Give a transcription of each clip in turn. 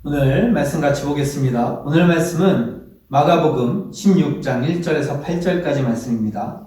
오늘 말씀 같이 보겠습니다. 오늘 말씀은 마가복음 16장 1절에서 8절까지 말씀입니다.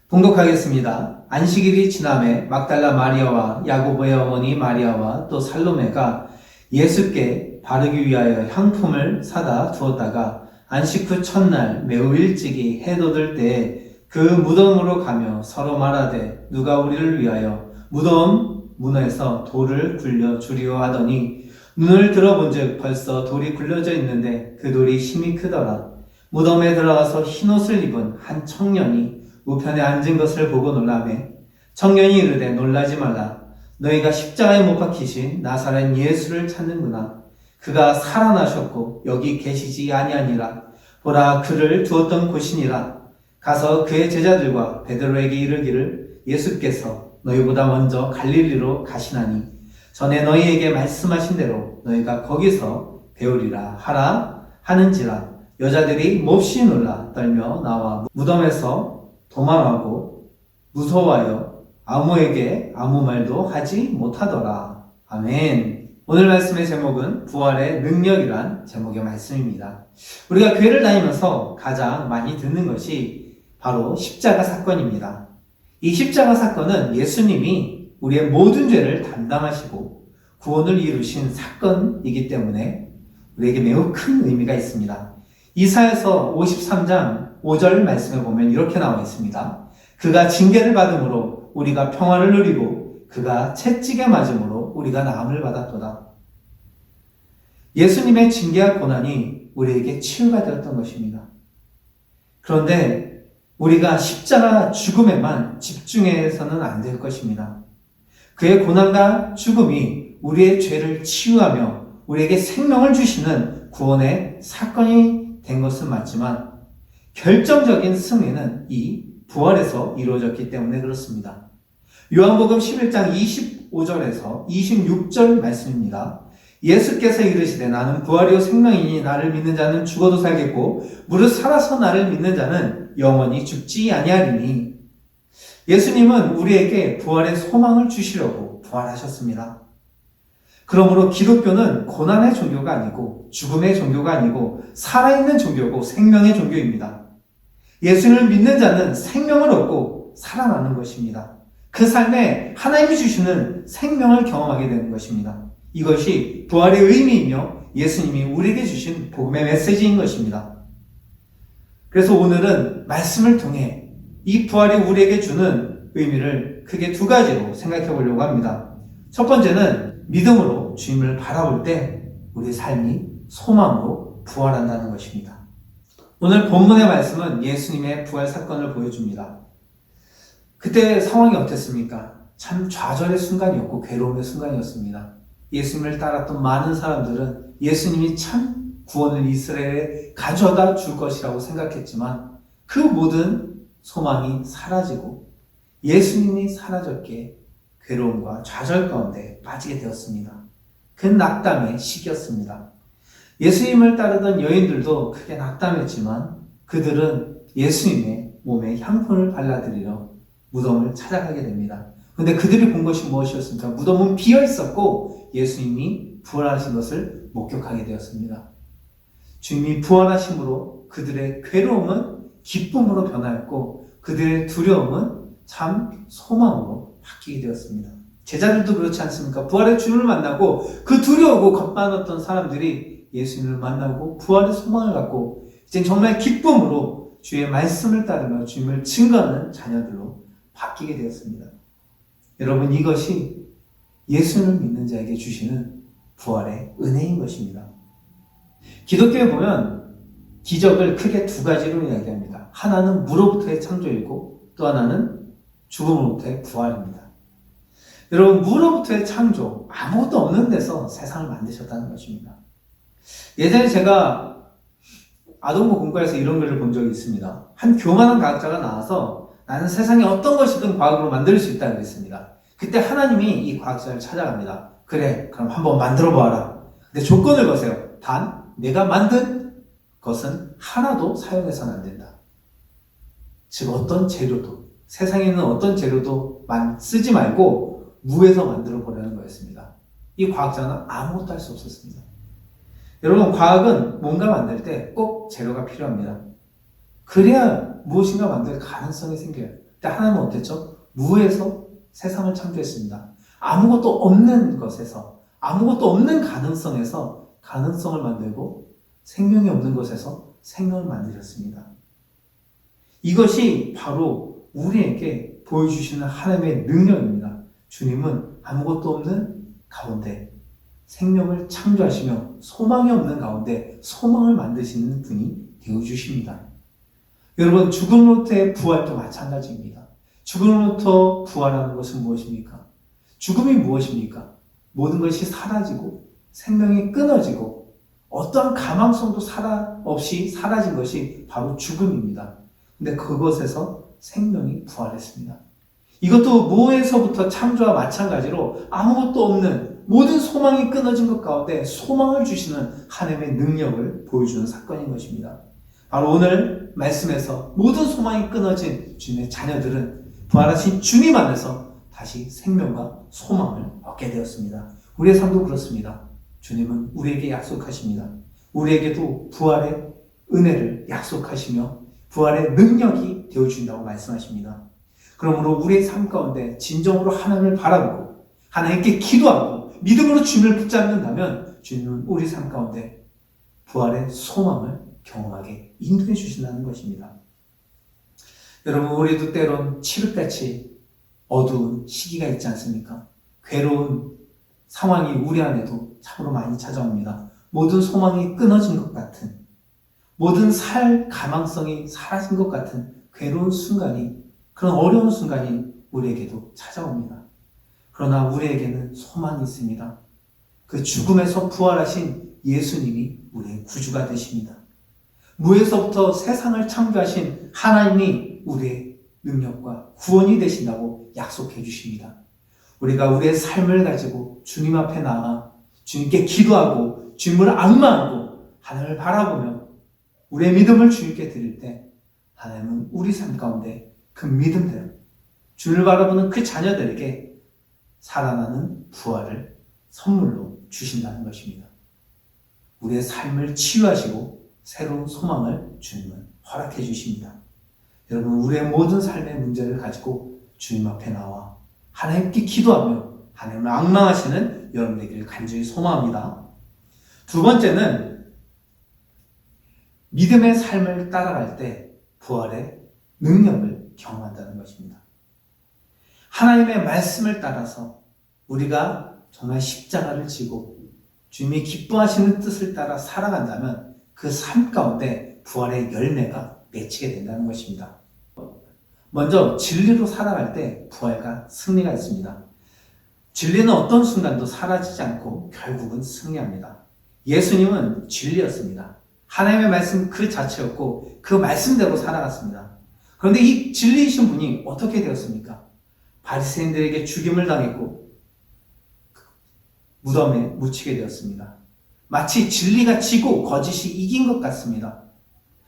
봉독하겠습니다. 안식일이 지남에 막달라 마리아와 야고보의 어머니 마리아와 또 살로메가 예수께 바르기 위하여 향품을 사다 두었다가 안식 후 첫날 매우 일찍이 해 돋을 때에 그 무덤으로 가며 서로 말하되 누가 우리를 위하여 무덤 문에서 돌을 굴려 주리오 하더니 눈을 들어본즉 벌써 돌이 굴려져 있는데 그 돌이 힘이 크더라. 무덤에 들어가서 흰옷을 입은 한 청년이 우편에 앉은 것을 보고 놀라매 청년이 이르되 놀라지 말라. 너희가 십자가에 못 박히신 나사렛 예수를 찾는구나. 그가 살아나셨고 여기 계시지 아니하니라. 보라, 그를 두었던 곳이니라. 가서 그의 제자들과 베드로에게 이르기를 예수께서 너희보다 먼저 갈릴리로 가시나니 전에 너희에게 말씀하신 대로 너희가 거기서 배우리라 하라 하는지라. 여자들이 몹시 놀라 떨며 나와 무덤에서 도망하고 무서워하여 아무에게 아무 말도 하지 못하더라. 아멘. 오늘 말씀의 제목은 부활의 능력이란 제목의 말씀입니다. 우리가 교회를 다니면서 가장 많이 듣는 것이 바로 십자가 사건입니다. 이 십자가 사건은 예수님이 우리의 모든 죄를 담당하시고 구원을 이루신 사건이기 때문에 우리에게 매우 큰 의미가 있습니다. 이사야서 53장 5절 말씀에 보면 이렇게 나와 있습니다. 그가 징계를 받음으로 우리가 평화를 누리고 그가 채찍에 맞음으로 우리가 나음을 받았도다. 예수님의 징계와 고난이 우리에게 치유가 되었던 것입니다. 그런데 우리가 십자가 죽음에만 집중해서는 안 될 것입니다. 그의 고난과 죽음이 우리의 죄를 치유하며 우리에게 생명을 주시는 구원의 사건이 된 것은 맞지만 결정적인 승리는 이 부활에서 이루어졌기 때문에 그렇습니다. 요한복음 11장 25절에서 26절 말씀입니다. 예수께서 이르시되 나는 부활이요 생명이니 나를 믿는 자는 죽어도 살겠고 무릇 살아서 나를 믿는 자는 영원히 죽지 아니하리니. 예수님은 우리에게 부활의 소망을 주시려고 부활하셨습니다. 그러므로 기독교는 고난의 종교가 아니고 죽음의 종교가 아니고 살아있는 종교고 생명의 종교입니다. 예수님을 믿는 자는 생명을 얻고 살아나는 것입니다. 그 삶에 하나님이 주시는 생명을 경험하게 되는 것입니다. 이것이 부활의 의미이며 예수님이 우리에게 주신 복음의 메시지인 것입니다. 그래서 오늘은 말씀을 통해 이 부활이 우리에게 주는 의미를 크게 두 가지로 생각해 보려고 합니다. 첫 번째는 믿음으로 주님을 바라볼 때 우리 삶이 소망으로 부활한다는 것입니다. 오늘 본문의 말씀은 예수님의 부활 사건을 보여줍니다. 그때 상황이 어땠습니까? 참 좌절의 순간이었고 괴로움의 순간이었습니다. 예수님을 따랐던 많은 사람들은 예수님이 참 구원을 이스라엘에 가져다 줄 것이라고 생각했지만 그 모든 소망이 사라지고 예수님이 사라졌기에 괴로움과 좌절 가운데 빠지게 되었습니다. 그 낙담의 시기였습니다. 예수님을 따르던 여인들도 크게 낙담했지만 그들은 예수님의 몸에 향품을 발라드리러 무덤을 찾아가게 됩니다. 그런데 그들이 본 것이 무엇이었습니까? 무덤은 비어 있었고 예수님이 부활하신 것을 목격하게 되었습니다. 주님이 부활하심으로 그들의 괴로움은 기쁨으로 변하였고 그들의 두려움은 참 소망으로 바뀌게 되었습니다. 제자들도 그렇지 않습니까? 부활의 주님을 만나고 그 두려우고 겁많았던 사람들이 예수님을 만나고 부활의 소망을 갖고 이제 정말 기쁨으로 주의 말씀을 따르며 주님을 증거하는 자녀들로 바뀌게 되었습니다. 여러분, 이것이 예수님을 믿는 자에게 주시는 부활의 은혜인 것입니다. 기독교에 보면 기적을 크게 두 가지로 이야기합니다. 하나는 무로부터의 창조이고 또 하나는 죽음으로부터의 부활입니다. 여러분, 무로부터의 창조, 아무것도 없는 데서 세상을 만드셨다는 것입니다. 예전에 제가 아동부 공과에서 이런 글을 본 적이 있습니다. 한 교만한 과학자가 나와서 나는 세상에 어떤 것이든 과학으로 만들 수 있다고 했습니다. 그때 하나님이 이 과학자를 찾아갑니다. 그래, 그럼 한번 만들어 보아라. 근데 조건을 거세요. 단, 내가 만든 것은 하나도 사용해서는 안 된다. 즉, 어떤 재료도, 세상에 있는 어떤 재료도 쓰지 말고 무에서 만들어 보려는 거였습니다. 이 과학자는 아무것도 할 수 없었습니다. 여러분, 과학은 뭔가 만들 때 꼭 재료가 필요합니다. 그래야 무엇인가 만들 가능성이 생겨요. 근데 하나님은 어땠죠? 무에서 세상을 창조했습니다. 아무것도 없는 것에서, 아무것도 없는 가능성에서 가능성을 만들고 생명이 없는 것에서 생명을 만들었습니다. 이것이 바로 우리에게 보여주시는 하나님의 능력입니다. 주님은 아무것도 없는 가운데 생명을 창조하시며 소망이 없는 가운데 소망을 만드시는 분이 되어주십니다. 여러분, 죽음으로부터의 부활도 마찬가지입니다. 죽음으로부터 부활하는 것은 무엇입니까? 죽음이 무엇입니까? 모든 것이 사라지고 생명이 끊어지고 어떠한 가망성도 없이 사라진 것이 바로 죽음입니다. 근데 그것에서 생명이 부활했습니다. 이것도 무에서부터 창조와 마찬가지로 아무것도 없는 모든 소망이 끊어진 것 가운데 소망을 주시는 하나님의 능력을 보여주는 사건인 것입니다. 바로 오늘 말씀에서 모든 소망이 끊어진 주님의 자녀들은 부활하신 주님 안에서 다시 생명과 소망을 얻게 되었습니다. 우리의 삶도 그렇습니다. 주님은 우리에게 약속하십니다. 우리에게도 부활의 은혜를 약속하시며 부활의 능력이 되어준다고 말씀하십니다. 그러므로 우리의 삶 가운데 진정으로 하나님을 바라보고 하나님께 기도하고 믿음으로 주님을 붙잡는다면 주님은 우리 삶 가운데 부활의 소망을 경험하게 인도해 주신다는 것입니다. 여러분, 우리도 때론 칠흑같이 어두운 시기가 있지 않습니까? 괴로운 상황이 우리 안에도 참으로 많이 찾아옵니다. 모든 소망이 끊어진 것 같은, 모든 살 가망성이 사라진 것 같은 괴로운 순간이, 그런 어려운 순간이 우리에게도 찾아옵니다. 그러나 우리에게는 소망이 있습니다. 그 죽음에서 부활하신 예수님이 우리의 구주가 되십니다. 무에서부터 세상을 창조하신 하나님이 우리의 능력과 구원이 되신다고 약속해 주십니다. 우리가 우리의 삶을 가지고 주님 앞에 나아 주님께 기도하고 주님을 앙망하고 하나님을 바라보며 우리의 믿음을 주님께 드릴 때 하나님은 우리 삶 가운데 그 믿음대로 주님을 바라보는 그 자녀들에게 살아나는 부활을 선물로 주신다는 것입니다. 우리의 삶을 치유하시고 새로운 소망을 주님은 허락해 주십니다. 여러분, 우리의 모든 삶의 문제를 가지고 주님 앞에 나와 하나님께 기도하며 하나님을 앙망하시는 여러분 되기를 간절히 소망합니다. 두 번째는 믿음의 삶을 따라갈 때 부활의 능력을 경험한다는 것입니다. 하나님의 말씀을 따라서 우리가 정말 십자가를 지고 주님이 기뻐하시는 뜻을 따라 살아간다면 그 삶 가운데 부활의 열매가 맺히게 된다는 것입니다. 먼저 진리로 살아갈 때 부활과 승리가 있습니다. 진리는 어떤 순간도 사라지지 않고 결국은 승리합니다. 예수님은 진리였습니다. 하나님의 말씀 그 자체였고 그 말씀대로 살아갔습니다. 그런데 이 진리이신 분이 어떻게 되었습니까? 바리새인들에게 죽임을 당했고 무덤에 묻히게 되었습니다. 마치 진리가 지고 거짓이 이긴 것 같습니다.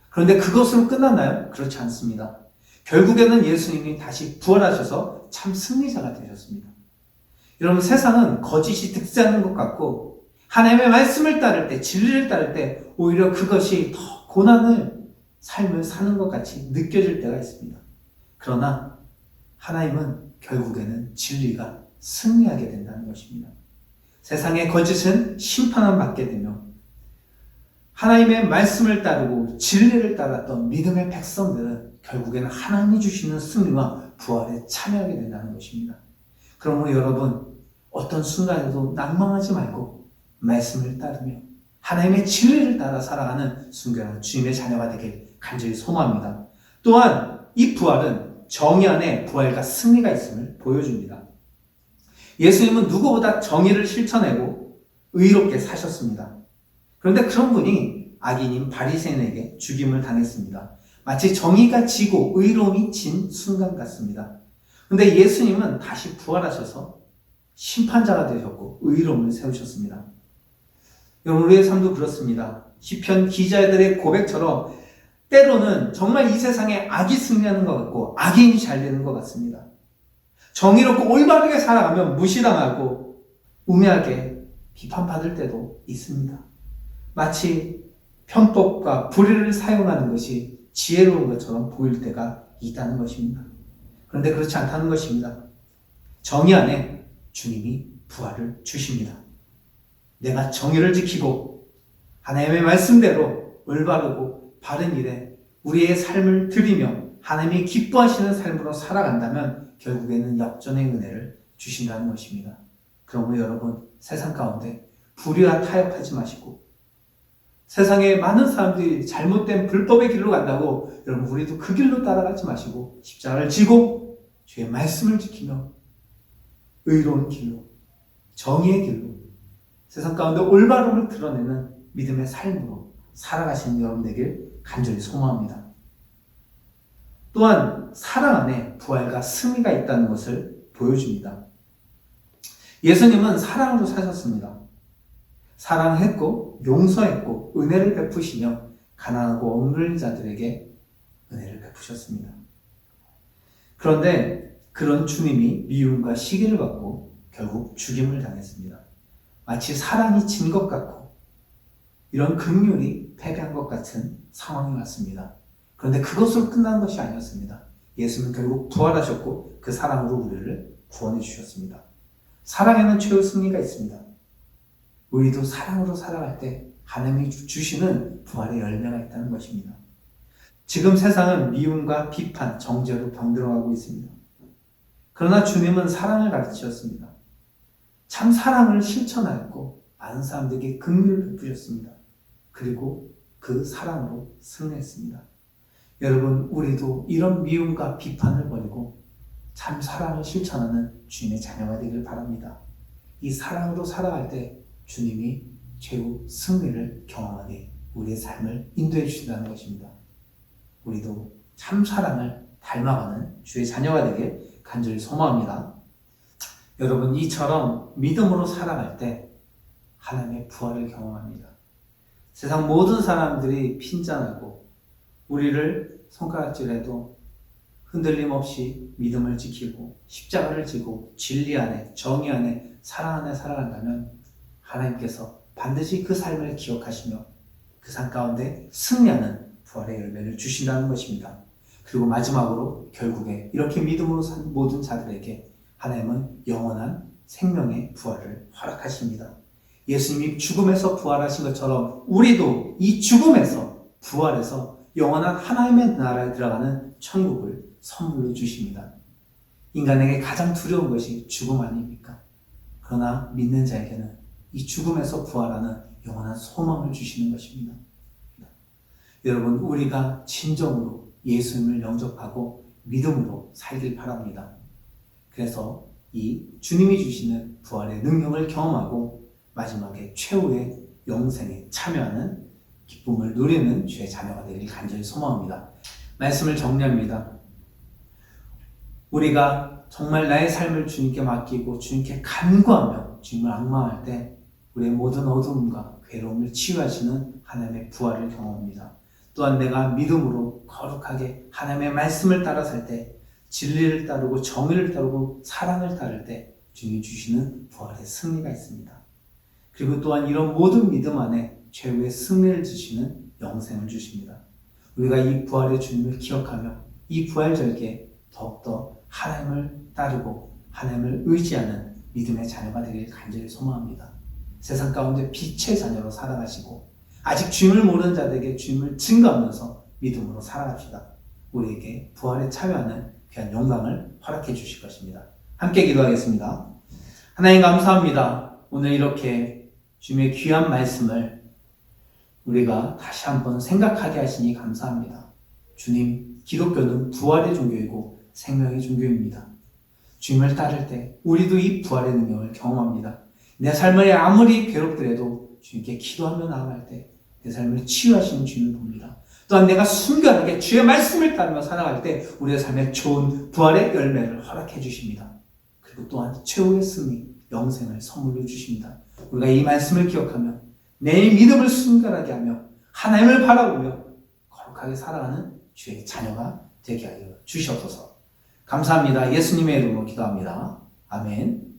그런데 그것으로 끝났나요? 그렇지 않습니다. 결국에는 예수님이 다시 부활하셔서 참 승리자가 되셨습니다. 여러분, 세상은 거짓이 득세하는 것 같고 하나님의 말씀을 따를 때, 진리를 따를 때 오히려 그것이 더 고난을 삶을 사는 것 같이 느껴질 때가 있습니다. 그러나 하나님은 결국에는 진리가 승리하게 된다는 것입니다. 세상의 거짓은 심판을 받게 되며 하나님의 말씀을 따르고 진리를 따랐던 믿음의 백성들은 결국에는 하나님이 주시는 승리와 부활에 참여하게 된다는 것입니다. 그러므로 여러분, 어떤 순간에도 낭망하지 말고 말씀을 따르며 하나님의 진리를 따라 살아가는 순결한 주님의 자녀가 되길 간절히 소망합니다. 또한 이 부활은 정의 안에 부활과 승리가 있음을 보여줍니다. 예수님은 누구보다 정의를 실천하고 의롭게 사셨습니다. 그런데 그런 분이 악인인 바리새인에게 죽임을 당했습니다. 마치 정의가 지고 의로움이 진 순간 같습니다. 그런데 예수님은 다시 부활하셔서 심판자가 되셨고 의로움을 세우셨습니다. 여러분, 우리의 삶도 그렇습니다. 시편 기자들의 고백처럼 때로는 정말 이 세상에 악이 승리하는 것 같고 악인이 잘 되는 것 같습니다. 정의롭고 올바르게 살아가면 무시당하고 우매하게 비판받을 때도 있습니다. 마치 편법과 불의를 사용하는 것이 지혜로운 것처럼 보일 때가 있다는 것입니다. 그런데 그렇지 않다는 것입니다. 정의 안에 주님이 부활을 주십니다. 내가 정의를 지키고 하나님의 말씀대로 올바르고 바른 일에 우리의 삶을 드리며 하나님이 기뻐하시는 삶으로 살아간다면 결국에는 역전의 은혜를 주신다는 것입니다. 그러므로 여러분, 세상 가운데 불의와 타협하지 마시고 세상에 많은 사람들이 잘못된 불법의 길로 간다고 여러분 우리도 그 길로 따라가지 마시고 십자가를 지고 주의 말씀을 지키며 의로운 길로, 정의의 길로 세상 가운데 올바름을 드러내는 믿음의 삶으로 살아가시는 여러분 되길 간절히 소망합니다. 또한 사랑 안에 부활과 승리가 있다는 것을 보여줍니다. 예수님은 사랑으로 사셨습니다. 사랑했고 용서했고 은혜를 베푸시며 가난하고 억눌린 자들에게 은혜를 베푸셨습니다. 그런데 그런 주님이 미움과 시기를 받고 결국 죽임을 당했습니다. 마치 사랑이 진 것 같고 이런 긍휼이 패배한 것 같은 상황이 왔습니다. 그런데 그것으로 끝난 것이 아니었습니다. 예수는 결국 부활하셨고 그 사랑으로 우리를 구원해 주셨습니다. 사랑에는 최후 승리가 있습니다. 우리도 사랑으로 살아갈 때 하나님이 주시는 부활의 열매가 있다는 것입니다. 지금 세상은 미움과 비판, 정죄로 병들어가고 있습니다. 그러나 주님은 사랑을 가르치셨습니다. 참 사랑을 실천하였고 많은 사람들에게 긍휼을 베푸셨습니다. 그리고 그 사랑으로 승리했습니다. 여러분, 우리도 이런 미움과 비판을 버리고 참 사랑을 실천하는 주님의 자녀가 되길 바랍니다. 이 사랑으로 살아갈 때 주님이 최후 승리를 경험하게 우리의 삶을 인도해 주신다는 것입니다. 우리도 참 사랑을 닮아가는 주의 자녀가 되길 간절히 소망합니다. 여러분, 이처럼 믿음으로 살아갈 때 하나님의 부활을 경험합니다. 세상 모든 사람들이 핀잔하고 우리를 손가락질해도 흔들림 없이 믿음을 지키고 십자가를 지고 진리 안에, 정의 안에, 사랑 안에 살아간다면 하나님께서 반드시 그 삶을 기억하시며 그 삶 가운데 승리하는 부활의 열매를 주신다는 것입니다. 그리고 마지막으로 결국에 이렇게 믿음으로 산 모든 자들에게 하나님은 영원한 생명의 부활을 허락하십니다. 예수님이 죽음에서 부활하신 것처럼 우리도 이 죽음에서 부활해서 영원한 하나님의 나라에 들어가는 천국을 선물로 주십니다. 인간에게 가장 두려운 것이 죽음 아닙니까? 그러나 믿는 자에게는 이 죽음에서 부활하는 영원한 소망을 주시는 것입니다. 여러분, 우리가 진정으로 예수님을 영접하고 믿음으로 살길 바랍니다. 그래서 이 주님이 주시는 부활의 능력을 경험하고 마지막에 최후의 영생에 참여하는 기쁨을 누리는 주의 자녀가 되기를 간절히 소망합니다. 말씀을 정리합니다. 우리가 정말 나의 삶을 주님께 맡기고 주님께 간구하며 주님을 앙망할 때 우리의 모든 어두움과 괴로움을 치유하시는 하나님의 부활을 경험합니다. 또한 내가 믿음으로 거룩하게 하나님의 말씀을 따라 살 때 진리를 따르고 정의를 따르고 사랑을 따를 때 주님이 주시는 부활의 승리가 있습니다. 그리고 또한 이런 모든 믿음 안에 최후의 승리를 주시는 영생을 주십니다. 우리가 이 부활의 주님을 기억하며 이 부활절기에 더욱더 하나님을 따르고 하나님을 의지하는 믿음의 자녀가 되길 간절히 소망합니다. 세상 가운데 빛의 자녀로 살아가시고 아직 주님을 모르는 자들에게 주님을 증거하면서 믿음으로 살아갑시다. 우리에게 부활에 참여하는 귀한 영광을 허락해 주실 것입니다. 함께 기도하겠습니다. 하나님 감사합니다. 오늘 이렇게 주님의 귀한 말씀을 우리가 다시 한번 생각하게 하시니 감사합니다. 주님, 기독교는 부활의 종교이고 생명의 종교입니다. 주님을 따를 때 우리도 이 부활의 능력을 경험합니다. 내 삶을 아무리 괴롭더라도 주님께 기도하며 나아갈 때 내 삶을 치유하시는 주님을 봅니다. 또한 내가 순결하게 주의 말씀을 따르며 살아갈 때 우리의 삶에 좋은 부활의 열매를 허락해 주십니다. 그리고 또한 최후의 승리, 영생을 선물로 주십니다. 우리가 이 말씀을 기억하며 내 믿음을 순결하게 하며 하나님을 바라보며 거룩하게 살아가는 주의 자녀가 되게 하여 주시옵소서. 감사합니다. 예수님의 이름으로 기도합니다. 아멘.